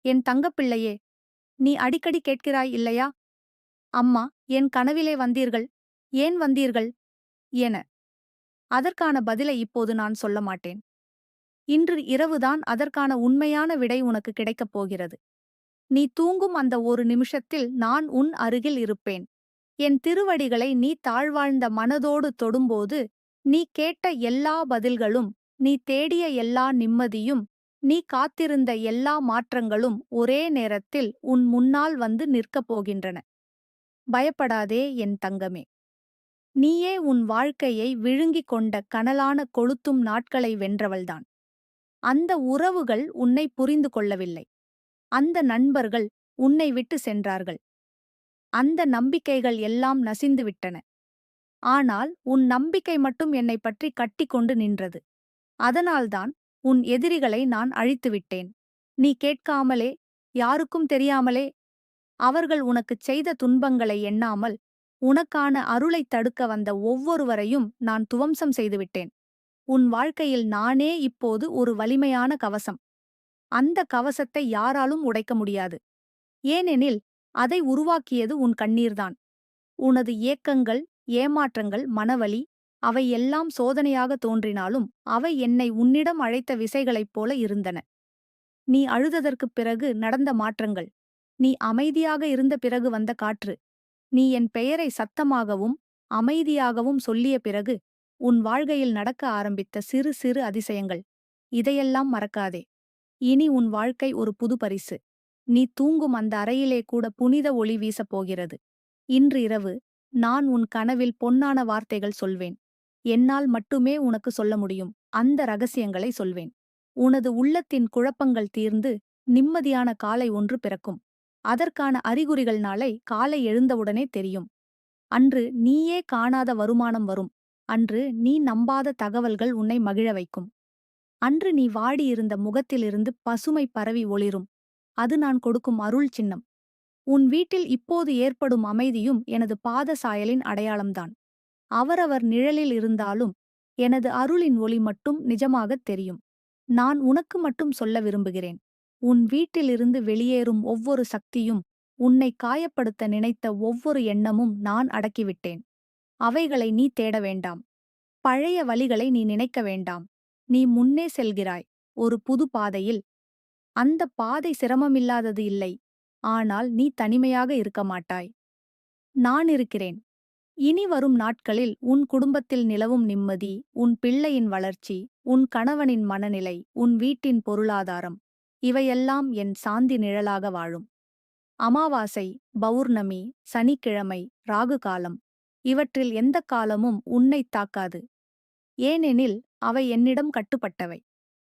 என் தங்கப்பிள்ளையே, நீ அடிக்கடி கேட்கிறாய் இல்லையா? அம்மா, என் கனவிலே வந்தீர்கள். ஏன் வந்தீர்கள்? என. அதற்கான பதிலை இப்போது நான் சொல்ல மாட்டேன். இன்று இரவுதான் அதற்கான உண்மையான விடை உனக்கு கிடைக்கப் போகிறது. நீ தூங்கும் அந்த ஒரு நிமிஷத்தில் நான் உன் அருகில் இருப்பேன். என் திருவடிகளை நீ தாழ்வாழ்ந்த மனதோடு தொடும்போது, நீ கேட்ட எல்லா பதில்களும், நீ தேடிய எல்லா நிம்மதியும், நீ காத்திருந்த எல்லா மாற்றங்களும் ஒரே நேரத்தில் உன் முன்னால் வந்து நிற்கப் போகின்றன. பயப்படாதே என் தங்கமே. நீயே உன் வாழ்க்கையை விழுங்கிக் கொண்ட கனலான கொளுத்தும் நாட்களை வென்றவள்தான். அந்த உறவுகள் உன்னை புரிந்து கொள்ளவில்லை. அந்த நண்பர்கள் உன்னை விட்டு சென்றார்கள். அந்த நம்பிக்கைகள் எல்லாம் நசிந்துவிட்டன. ஆனால் உன் நம்பிக்கை மட்டும் என்னைப் பற்றி கட்டிக்கொண்டு நின்றது. அதனால்தான் உன் எதிரிகளை நான் அழித்துவிட்டேன். நீ கேட்காமலே, யாருக்கும் தெரியாமலே, அவர்கள் உனக்குச் செய்த துன்பங்களை எண்ணாமல், உனக்கான அருளைத் தடுக்க வந்த ஒவ்வொருவரையும் நான் துவம்சம் செய்துவிட்டேன். உன் வாழ்க்கையில் நானே இப்போது ஒரு வலிமையான கவசம். அந்த கவசத்தை யாராலும் உடைக்க முடியாது. ஏனெனில் அதை உருவாக்கியது உன் கண்ணீர்தான். உனது ஏக்கங்கள், ஏமாற்றங்கள், மனவலி, அவை எல்லாம் சோதனையாக தோன்றினாலும் அவை என்னை உன்னிடம் அழைத்த விசைகளைப் போல இருந்தன. நீ அழுததற்குப் பிறகு நடந்த மாற்றங்கள். நீ அமைதியாக இருந்த பிறகு வந்த காற்று. நீ என் பெயரை சத்தமாகவும் அமைதியாகவும் சொல்லிய பிறகு உன் வாழ்க்கையில் நடக்க ஆரம்பித்த சிறு சிறு அதிசயங்கள். இதையெல்லாம் மறக்காதே. இனி உன் வாழ்க்கை ஒரு புது பரிசு. நீ தூங்கும் அந்த அறையிலே கூட புனித ஒளி வீசப் போகிறது. இன்று இரவு நான் உன் கனவில் பொன்னான வார்த்தைகள் சொல்வேன். என்னால் மட்டுமே உனக்கு சொல்ல முடியும். அந்த ரகசியங்களை சொல்வேன். உனது உள்ளத்தின் குழப்பங்கள் தீர்ந்து நிம்மதியான காலை ஒன்று பிறக்கும். அதற்கான அறிகுறிகள் நாளை காலை எழுந்தவுடனே தெரியும். அன்று நீயே காணாத வருமானம் வரும். அன்று நீ நம்பாத தகவல்கள் உன்னை மகிழ வைக்கும். அன்று நீ வாடியிருந்த முகத்திலிருந்து பசுமை பரவி ஒளிரும். அது நான் கொடுக்கும் அருள் சின்னம். உன் வீட்டில் இப்போது ஏற்படும் அமைதியும் எனது பாத சாயலின் அடையாளம்தான். அவரவர் நிழலில் இருந்தாலும் எனது அருளின் ஒளி மட்டும் நிஜமாகத் தெரியும். நான் உனக்கு மட்டும் சொல்ல விரும்புகிறேன். உன் வீட்டிலிருந்து வெளியேறும் ஒவ்வொரு சக்தியும், உன்னை காயப்படுத்த நினைத்த ஒவ்வொரு எண்ணமும் நான் அடக்கிவிட்டேன். அவைகளை நீ தேட வேண்டாம். பழைய வழிகளை நீ நினைக்க வேண்டாம். நீ முன்னே செல்கிறாய், ஒரு புது பாதையில். அந்த பாதை சிரமமில்லாதது இல்லை. ஆனால் நீ தனிமையாக இருக்க மாட்டாய். நான் இருக்கிறேன். இனி வரும் நாட்களில் உன் குடும்பத்தில் நிலவும் நிம்மதி, உன் பிள்ளையின் வளர்ச்சி, உன் கணவனின் மனநிலை, உன் வீட்டின் பொருளாதாரம், இவையெல்லாம் என் சாந்தி நிழலாக வாழும். அமாவாசை, பௌர்ணமி, சனிக்கிழமை, ராகு காலம், இவற்றில் எந்தக் காலமும் உன்னைத் தாக்காது. ஏனெனில் அவை என்னிடம் கட்டுப்பட்டவை.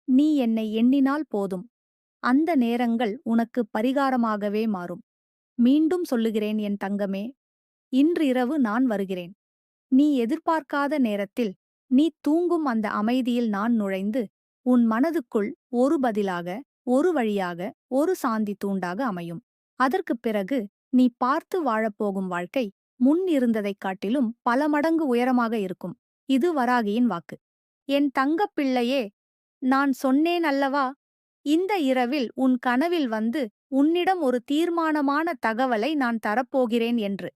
நீ என்னை எண்ணினால் போதும். அந்த நேரங்கள் உனக்கு பரிகாரமாகவே மாறும். மீண்டும் சொல்லுகிறேன் என் தங்கமே, இன்று இரவு நான் வருகிறேன். நீ எதிர்பார்க்காத நேரத்தில், நீ தூங்கும் அந்த அமைதியில் நான் நுழைந்து, உன் மனதுக்குள் ஒரு பதிலாக, ஒரு வழியாக, ஒரு சாந்தி தூண்டாக அமையும். அதற்குப் பிறகு நீ பார்த்து வாழப்போகும் வாழ்க்கை முன் இருந்ததைக் காட்டிலும் பல மடங்கு உயரமாக இருக்கும். இது வராகியின் வாக்கு. என் தங்கப் பிள்ளையே, நான் சொன்னேன் அல்லவா, இந்த இரவில் உன் கனவில் வந்து உன்னிடம் ஒரு தீர்மானமான தகவலை நான் தரப்போகிறேன் என்று.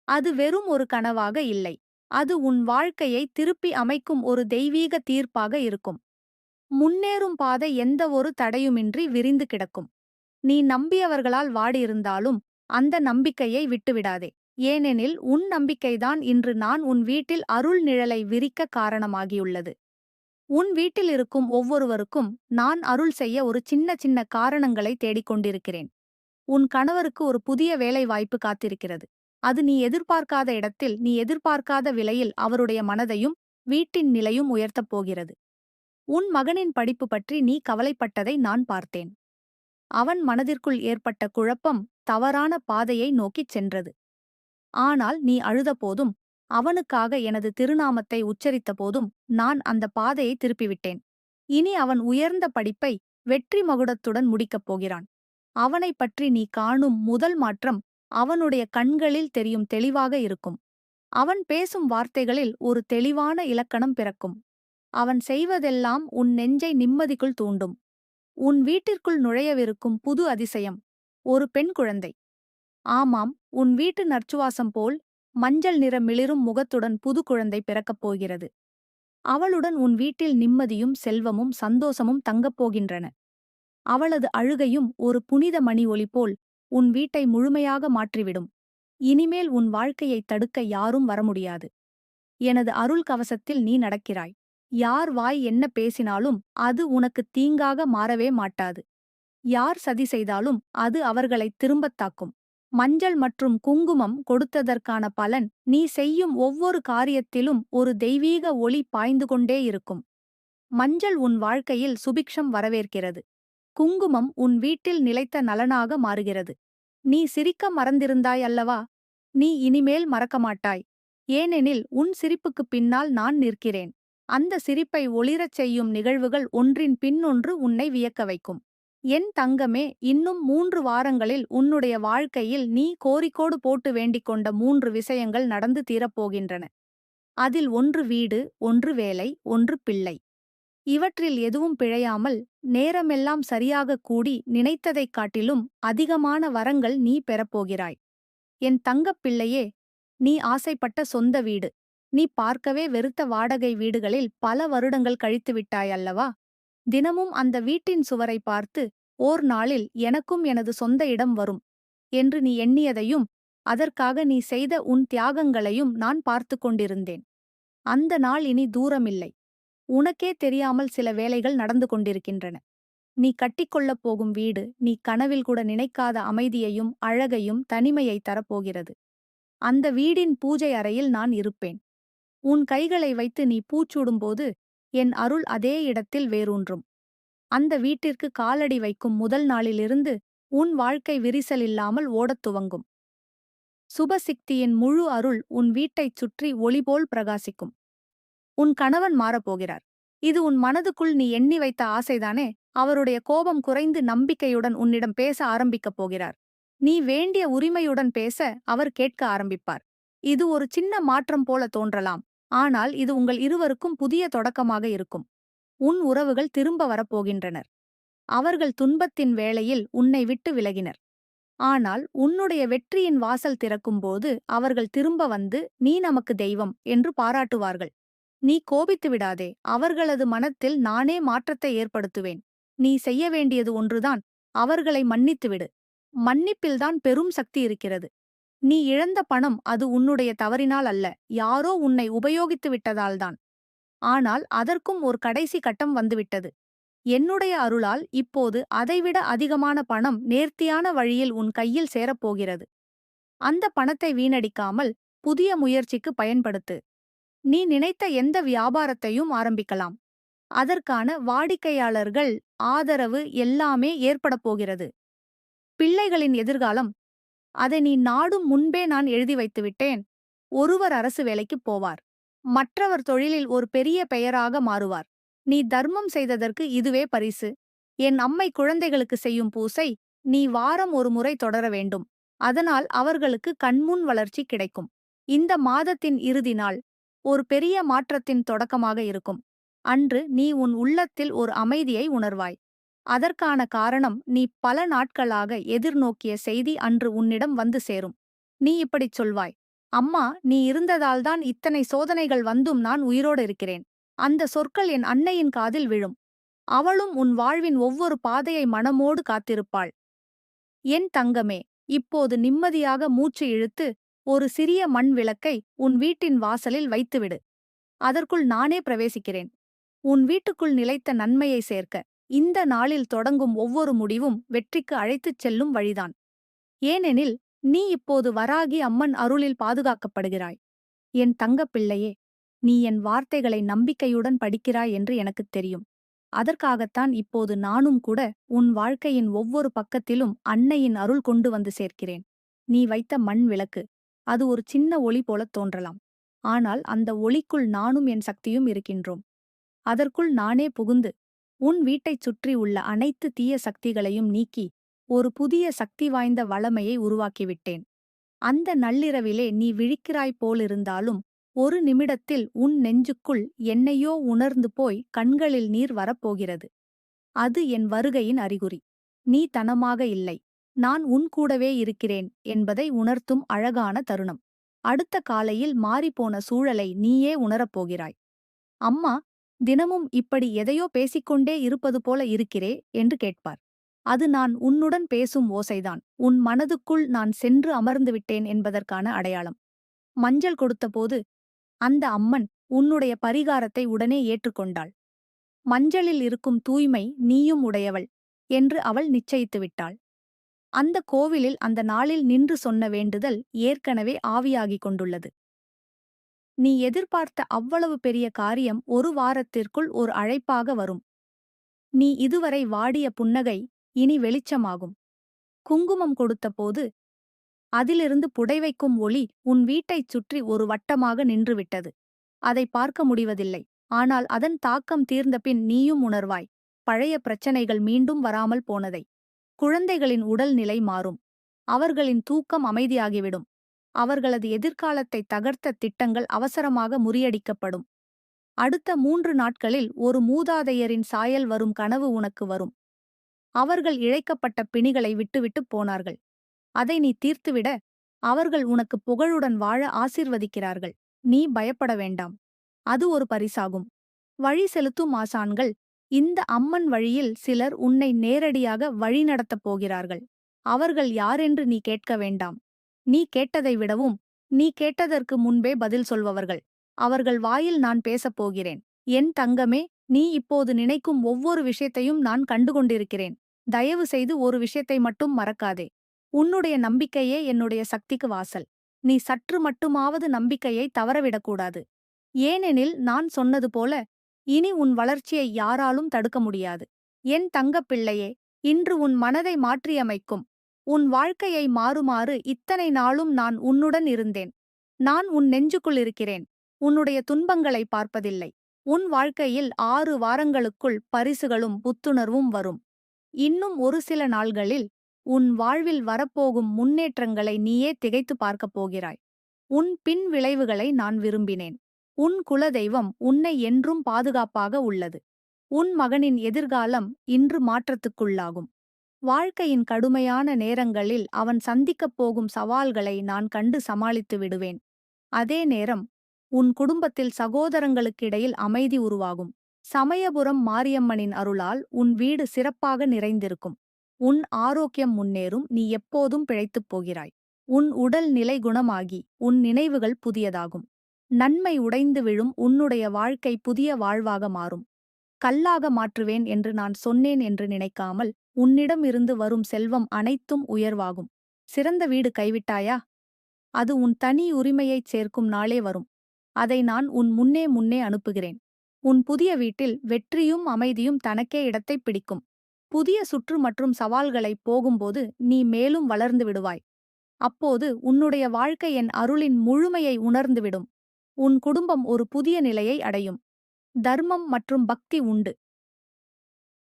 அது வெறும் ஒரு கனவாக இல்லை. அது உன் வாழ்க்கையை திருப்பி அமைக்கும் ஒரு தெய்வீக தீர்ப்பாக இருக்கும். முன்னேறும் பாதை எந்த ஒரு தடையுமின்றி விரிந்து கிடக்கும். நீ நம்பியவர்களால் வாடியிருந்தாலும் அந்த நம்பிக்கையை விட்டுவிடாதே. ஏனெனில் உன் நம்பிக்கைதான் இன்று நான் உன் வீட்டில் அருள் நிழலை விரிக்க காரணமாகியுள்ளது. உன் வீட்டில் இருக்கும் ஒவ்வொருவருக்கும் நான் அருள் செய்ய ஒரு சின்ன சின்ன காரணங்களை தேடிக்கொண்டிருக்கிறேன். உன் கணவருக்கு ஒரு புதிய வேலை வாய்ப்பு காத்திருக்கிறது. அது நீ எதிர்பார்க்காத இடத்தில், நீ எதிர்பார்க்காத விலையில் அவருடைய மனதையும் வீட்டின் நிலையும் உயர்த்தப் போகிறது. உன் மகனின் படிப்பு பற்றி நீ கவலைப்பட்டதை நான் பார்த்தேன். அவன் மனதிற்குள் ஏற்பட்ட குழப்பம் தவறான பாதையை நோக்கிச் சென்றது. ஆனால் நீ அழுதபோதும், அவனுக்காக எனது திருநாமத்தை உச்சரித்த போதும் நான் அந்த பாதையை திருப்பிவிட்டேன். இனி அவன் உயர்ந்த படிப்பை வெற்றி மகுடத்துடன் முடிக்கப் போகிறான். அவனைப் பற்றி நீ காணும் முதல் மாற்றம் அவனுடைய கண்களில் தெரியும் தெளிவாக இருக்கும். அவன் பேசும் வார்த்தைகளில் ஒரு தெளிவான இலக்கணம் பிறக்கும். அவன் செய்வதெல்லாம் உன் நெஞ்சை நிம்மதிக்குள் தூண்டும். உன் வீட்டிற்குள் நுழையவிருக்கும் புது அதிசயம் ஒரு பெண் குழந்தை. ஆமாம், உன் வீட்டு நற்சுவாசம் போல் மஞ்சள் நிற மிளிரும் முகத்துடன் புது குழந்தை பிறக்கப் போகிறது. அவளுடன் உன் வீட்டில் நிம்மதியும் செல்வமும் சந்தோஷமும் தங்கப் போகின்றன. அவளது அழுகையும் ஒரு புனித மணி ஒலி போல் உன் வீட்டை முழுமையாக மாற்றிவிடும். இனிமேல் உன் வாழ்க்கையைத் தடுக்க யாரும் வர முடியாது. எனது அருள் கவசத்தில் நீ நடக்கிறாய். யார் வாய் என்ன பேசினாலும் அது உனக்குத் தீங்காக மாறவே மாட்டாது. யார் சதி செய்தாலும் அது அவர்களைத் திரும்பத் தாக்கும். மஞ்சள் மற்றும் குங்குமம் கொடுத்ததற்கான பலன் நீ செய்யும் ஒவ்வொரு காரியத்திலும் ஒரு தெய்வீக ஒளி பாய்ந்து கொண்டே இருக்கும். மஞ்சள் உன் வாழ்க்கையில் சுபிக்ஷம் வரவேற்கிறது. குங்குமம் உன் வீட்டில் நிலைத்த நலனாக மாறுகிறது. நீ சிரிக்க மறந்திருந்தாய் அல்லவா? நீ இனிமேல் மறக்க மாட்டாய். ஏனெனில் உன் சிரிப்புக்குப் பின்னால் நான் நிற்கிறேன். அந்த சிரிப்பை ஒளிரச் செய்யும் நிகழ்வுகள் ஒன்றின் பின்னொன்று உன்னை வியக்க வைக்கும். என் தங்கமே, இன்னும் 3 வாரங்களில் உன்னுடைய வாழ்க்கையில் நீ கோரிக்கோடு போட்டு வேண்டிக் கொண்ட 3 விஷயங்கள் நடந்து தீரப்போகின்றன. அதில் ஒன்று வீடு, ஒன்று வேலை, ஒன்று பிள்ளை. இவற்றில் எதுவும் பிழையாமல் நேரமெல்லாம் சரியாகக் கூடி நினைத்ததைக் காட்டிலும் அதிகமான வரங்கள் நீ பெறப்போகிறாய். என் தங்கப் பிள்ளையே, நீ ஆசைப்பட்ட சொந்த வீடு. நீ பார்க்கவே வெறுத்த வாடகை வீடுகளில் பல வருடங்கள் கழித்துவிட்டாய் அல்லவா? தினமும் அந்த வீட்டின் சுவரை பார்த்து ஓர் நாளில் எனக்கும் எனது சொந்த இடம் வரும் என்று நீ எண்ணியதையும் அதற்காக நீ செய்த உன் தியாகங்களையும் நான் பார்த்து கொண்டிருந்தேன். அந்த நாள் இனி தூரமில்லை. உனக்கே தெரியாமல் சில வேலைகள் நடந்து கொண்டிருக்கின்றன. நீ கட்டிக்கொள்ளப் போகும் வீடு நீ கனவில் கூட நினைக்காத அமைதியையும் அழகையும் தனிமையை தரப்போகிறது. அந்த வீடின் பூஜை அறையில் நான் இருப்பேன். உன் கைகளை வைத்து நீ பூச்சூடும்போது என் அருள் அதே இடத்தில் வேரூன்றும். அந்த வீட்டிற்கு காலடி வைக்கும் முதல் நாளிலிருந்து உன் வாழ்க்கை விரிசலில்லாமல் ஓடத் துவங்கும். சுபசிக்தியின் முழு அருள் உன் வீட்டைச் சுற்றி ஒளிபோல் பிரகாசிக்கும். உன் கணவன் மாறப்போகிறார். இது உன் மனதுக்குள் நீ எண்ணி வைத்த ஆசைதானே? அவருடைய கோபம் குறைந்து நம்பிக்கையுடன் உன்னிடம் பேச ஆரம்பிக்கப் போகிறார். நீ வேண்டிய உரிமையுடன் பேச அவர் கேட்க ஆரம்பிப்பார். இது ஒரு சின்ன மாற்றம் போல தோன்றலாம், ஆனால் இது உங்கள் இருவருக்கும் புதிய தொடக்கமாக இருக்கும். உன் உறவுகள் திரும்ப வரப்போகின்றனர். அவர்கள் துன்பத்தின் வேளையில் உன்னை விட்டு விலகினர். ஆனால் உன்னுடைய வெற்றியின் வாசல் திறக்கும்போது அவர்கள் திரும்ப வந்து நீ நமக்கு தெய்வம் என்று பாராட்டுவார்கள். நீ கோபித்து விடாதே, அவர்களது மனத்தில் நானே மாற்றத்தை ஏற்படுத்துவேன். நீ செய்ய வேண்டியது ஒன்றுதான், அவர்களை மன்னித்துவிடு. மன்னிப்பில்தான் பெரும் சக்தி இருக்கிறது. நீ இழந்த பணம் அது உன்னுடைய தவறினால் அல்ல, யாரோ உன்னை உபயோகித்து விட்டதால்தான். ஆனால் அதற்கும் ஒரு கடைசி கட்டம் வந்துவிட்டது. என்னுடைய அருளால் இப்போது அதைவிட அதிகமான பணம் நேர்த்தியான வழியில் உன் கையில் சேரப்போகிறது. அந்த பணத்தை வீணடிக்காமல் புதிய முயற்சிக்கு பயன்படுத்து. நீ நினைத்த எந்த வியாபாரத்தையும் ஆரம்பிக்கலாம். அதற்கான வாடிக்கையாளர்கள் ஆதரவு எல்லாமே ஏற்படப் போகிறது. பிள்ளைகளின் எதிர்காலம், அதை நீ நாடும் முன்பே நான் எழுதி வைத்துவிட்டேன். ஒருவர் அரசு வேலைக்குப் போவார். மற்றவர் தொழிலில் ஒரு பெரிய பெயராக மாறுவார். நீ தர்மம் செய்ததற்கு இதுவே பரிசு. என் அம்மை குழந்தைகளுக்கு செய்யும் பூசை நீ வாரம் ஒரு முறை தொடர வேண்டும். அதனால் அவர்களுக்கு கண்முன் வளர்ச்சி கிடைக்கும். இந்த மாதத்தின் இறுதி நாள் ஒரு பெரிய மாற்றத்தின் தொடக்கமாக இருக்கும். அன்று நீ உன் உள்ளத்தில் ஒரு அமைதியை உணர்வாய். அதற்கான காரணம் நீ பல நாட்களாக எதிர்நோக்கிய செய்தி அன்று உன்னிடம் வந்து சேரும். நீ இப்படிச் சொல்வாய், அம்மா, நீ இருந்ததால்தான் இத்தனை சோதனைகள் வந்தும் நான் உயிரோடு இருக்கிறேன். அந்த சொற்கள் என் அன்னையின் காதில் விழும். அவளும் உன் வாழ்வின் ஒவ்வொரு பாதையை மனமோடு காத்திருப்பாள். என் தங்கமே, இப்போது நிம்மதியாக மூச்சு இழுத்து ஒரு சிறிய மண் விளக்கை உன் வீட்டின் வாசலில் வைத்துவிடு. அதற்குள் நானே பிரவேசிக்கிறேன். உன் வீட்டுக்குள் நிலைத்த நன்மையை சேர்க்க இந்த நாளில் தொடங்கும் ஒவ்வொரு முடிவும் வெற்றிக்கு அழைத்துச் செல்லும் வழிதான். ஏனெனில் நீ இப்போது வராகி அம்மன் அருளில் பாதுகாக்கப்படுகிறாய். என் தங்கப் பிள்ளையே, நீ என் வார்த்தைகளை நம்பிக்கையுடன் படிக்கிறாய் என்று எனக்குத் தெரியும். அதற்காகத்தான் இப்போது நானும் கூட உன் வாழ்க்கையின் ஒவ்வொரு பக்கத்திலும் அன்னையின் அருள் கொண்டு வந்து சேர்க்கிறேன். நீ வைத்த மண் விளக்கு, அது ஒரு சின்ன ஒளி போலத் தோன்றலாம். ஆனால் அந்த ஒளிக்குள் நானும் என் சக்தியும் இருக்கின்றோம். அதற்குள் நானே புகுந்து உன் வீட்டைச் சுற்றி உள்ள அனைத்து தீய சக்திகளையும் நீக்கி ஒரு புதிய சக்தி வாய்ந்த வளமையை உருவாக்கிவிட்டேன். அந்த நள்ளிரவிலே நீ விழிக்கிறாய் போலிருந்தாலும் ஒரு நிமிடத்தில் உன் நெஞ்சுக்குள் என்னையோ உணர்ந்து போய் கண்களில் நீர் வரப்போகிறது. அது என் வருகையின் அறிகுறி. நீ தனமாக இல்லை. நான் உன் கூடவே இருக்கிறேன் என்பதை உணர்த்தும் அழகான தருணம். அடுத்த காலையில் மாறிப்போன சூழலை நீயே உணரப்போகிறாய். அம்மா, தினமும் இப்படி எதையோ பேசிக்கொண்டே இருப்பது போல இருக்கிறே என்று கேட்பார். அது நான் உன்னுடன் பேசும் ஓசைதான். உன் மனதுக்குள் நான் சென்று அமர்ந்து விட்டேன் என்பதற்கான அடையாளம். மஞ்சள் கொடுத்தபோது அந்த அம்மன் உன்னுடைய பரிகாரத்தை உடனே ஏற்றுக்கொண்டாள். மஞ்சளில் இருக்கும் தூய்மை நீயும் உடையவள் என்று அவள் நிச்சயித்து விட்டாள். அந்த கோவிலில் அந்த நாளில் நின்று சொன்ன வேண்டுதல் ஏற்கனவே ஆவியாகிக் கொண்டுள்ளது. நீ எதிர்பார்த்த அவ்வளவு பெரிய காரியம் ஒரு வாரத்திற்குள் ஒரு அழைப்பாக வரும். நீ இதுவரை வாடிய புன்னகை இனி வெளிச்சமாகும். குங்குமம் கொடுத்தபோது அதிலிருந்து புடைவைக்கும் ஒளி உன் வீட்டைச் சுற்றி ஒரு வட்டமாக நின்றுவிட்டது. அதை பார்க்க முடிவதில்லை. ஆனால் அதன் தாக்கம் தீர்ந்தபின் நீயும் உணர்வாய். பழைய பிரச்சனைகள் மீண்டும் வராமல் போனதை. குழந்தைகளின் உடல்நிலை மாறும். அவர்களின் தூக்கம் அமைதியாகிவிடும். அவர்களது எதிர்காலத்தை தகர்த்த திட்டங்கள் அவசரமாக முறியடிக்கப்படும். அடுத்த 3 நாட்களில் ஒரு மூதாதையரின் சாயல் வரும் கனவு உனக்கு வரும். அவர்கள் இழைக்கப்பட்ட பிணிகளை விட்டுவிட்டுப் போனார்கள். அதை நீ தீர்த்துவிட அவர்கள் உனக்கு புகழுடன் வாழ ஆசீர்வதிக்கிறார்கள். நீ பயப்பட வேண்டாம். அது ஒரு பரிசாகும். வழி செலுத்தும் ஆசான்கள் இந்த அம்மன் வழியில் சிலர் உன்னை நேரடியாக வழிநடத்தப் போகிறார்கள். அவர்கள் யாரென்று நீ கேட்க வேண்டாம். நீ கேட்டதை விடவும் நீ கேட்டதற்கு முன்பே பதில் சொல்பவர்கள். அவர்கள் வாயில் நான் பேசப் போகிறேன். என் தங்கமே, நீ இப்போது நினைக்கும் ஒவ்வொரு விஷயத்தையும் நான் கண்டுகொண்டிருக்கிறேன். தயவு செய்து ஒரு விஷயத்தை மட்டும் மறக்காதே. உன்னுடைய நம்பிக்கையே என்னுடைய சக்திக்கு வாசல். நீ சற்று மட்டுமாவது நம்பிக்கையை தவறவிடக்கூடாது. ஏனெனில் நான் சொன்னது போல இனி உன் வளர்ச்சியை யாராலும் தடுக்க முடியாது. என் தங்கப் பிள்ளையே, இன்று உன் மனதை மாற்றியமைக்கும் உன் வாழ்க்கையை மாறுமாறு இத்தனை நாளும் நான் உன்னுடன் இருந்தேன். நான் உன் நெஞ்சுக்குள் இருக்கிறேன். உன்னுடைய துன்பங்களை பார்ப்பதில்லை. உன் வாழ்க்கையில் 6 வாரங்களுக்குள் பரிசுகளும் புத்துணர்வும் வரும். இன்னும் ஒரு சில நாள்களில் உன் வாழ்வில் வரப்போகும் முன்னேற்றங்களை நீயே திகைத்து பார்க்கப் போகிறாய். உன் பின் விளைவுகளை நான் விரும்பினேன். உன் குலதெய்வம் உன்னை என்றும் பாதுகாப்பாக உள்ளது. உன் மகனின் எதிர்காலம் இன்று மாற்றத்துக்குள்ளாகும். வாழ்க்கையின் கடுமையான நேரங்களில் அவன் சந்திக்கப் போகும் சவால்களை நான் கண்டு சமாளித்து விடுவேன். அதே நேரம் உன் குடும்பத்தில் சகோதரங்களுக்கிடையில் அமைதி உருவாகும். சமயபுரம் மாரியம்மனின் அருளால் உன் வீடு சிறப்பாக நிறைந்திருக்கும். உன் ஆரோக்கியம் முன்னேறும். நீ எப்போதும் பிழைத்துப் போகிறாய். உன் உடல் நிலை குணமாகி உன் நினைவுகள் புதியதாகும். நன்மை உடைந்து விழும். உன்னுடைய வாழ்க்கை புதிய வாழ்வாக மாறும். கல்லாக மாற்றுவேன் என்று நான் சொன்னேன் என்று நினைக்காமல் உன்னிடம் இருந்து வரும் செல்வம் அனைத்தும் உயர்வாகும். சிறந்த வீடு கைவிட்டாயா? அது உன் தனி உரிமையைச் சேர்க்கும் நாளே வரும். அதை நான் உன் முன்னே அனுப்புகிறேன். உன் புதிய வீட்டில் வெற்றியும் அமைதியும் தனக்கே இடத்தைப் பிடிக்கும். புதிய சுற்று மற்றும் சவால்களை போகும்போது நீ மேலும் வளர்ந்து விடுவாய். அப்போது உன்னுடைய வாழ்க்கை என் அருளின் முழுமையை உணர்ந்துவிடும். உன் குடும்பம் ஒரு புதிய நிலையை அடையும். தர்மம் மற்றும் பக்தி உண்டு.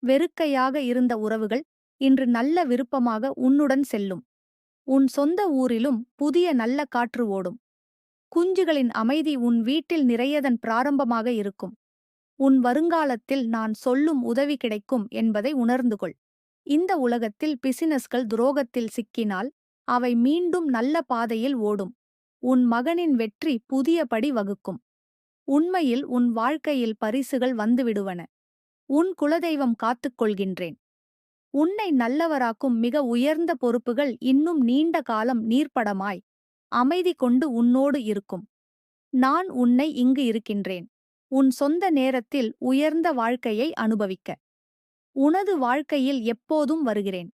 வெறுக்கையாக இருந்த உறவுகள் இன்று நல்ல விருப்பமாக உன்னுடன் செல்லும். உன் சொந்த ஊரிலும் புதிய நல்ல காற்று ஓடும். குஞ்சுகளின் அமைதி உன் வீட்டில் நிறையதன் பிராரம்பமாக இருக்கும். உன் வருங்காலத்தில் நான் சொல்லும் உதவி கிடைக்கும் என்பதை உணர்ந்து கொள். இந்த உலகத்தில் பிசினஸ்கள் துரோகத்தில் சிக்கினால் அவை மீண்டும் நல்ல பாதையில் ஓடும். உன் மகனின் வெற்றி புதிய படி வகுக்கும். உண்மையில் உன் வாழ்க்கையில் பரிசுகள் வந்துவிடுவன. உன் குலதெய்வம் காத்துக் கொள்கின்றேன். உன்னை நல்லவராக்கும் மிக உயர்ந்த பொறுப்புகள் இன்னும் நீண்ட காலம் நீர்ப்படமாய் அமைதி கொண்டு உன்னோடு இருக்கும். நான் உன்னை இங்கு இருக்கின்றேன். உன் சொந்த நேரத்தில் உயர்ந்த வாழ்க்கையை அனுபவிக்க. உனது வாழ்க்கையில் எப்போதும் வருகிறேன்.